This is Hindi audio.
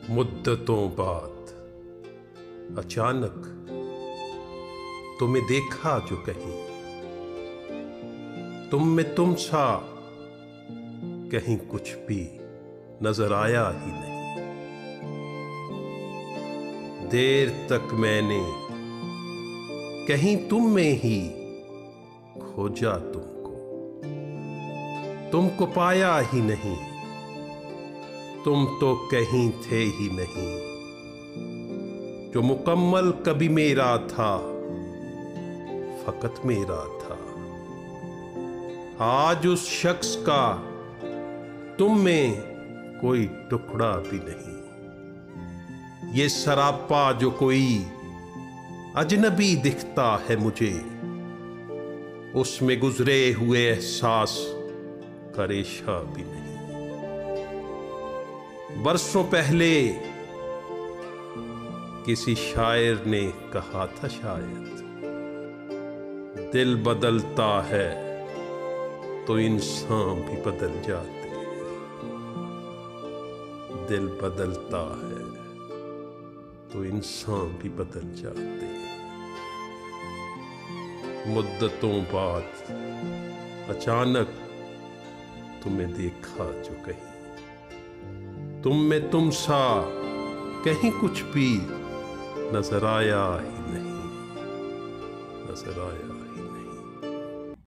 मुद्दतों बाद अचानक तुम्हें देखा जो कहीं, तुम में तुम सा कहीं कुछ भी नजर आया ही नहीं। देर तक मैंने कहीं तुम में ही खोजा तुमको पाया ही नहीं। तुम तो कहीं थे ही नहीं जो मुकम्मल कभी मेरा था, फकत मेरा था। आज उस शख्स का तुम में कोई टुकड़ा भी नहीं। ये सरापा जो कोई अजनबी दिखता है मुझे, उसमें गुजरे हुए एहसास का रेशा भी नहीं। बरसों पहले किसी शायर ने कहा था, शायद दिल बदलता है तो इंसान भी बदल जाते हैं। दिल बदलता है तो इंसान भी बदल जाते हैं। मुद्दतों बाद अचानक तुम्हें देखा जो कहीं, तुम में तुम सा कहीं कुछ भी नजर आया ही नहीं, नजर आया।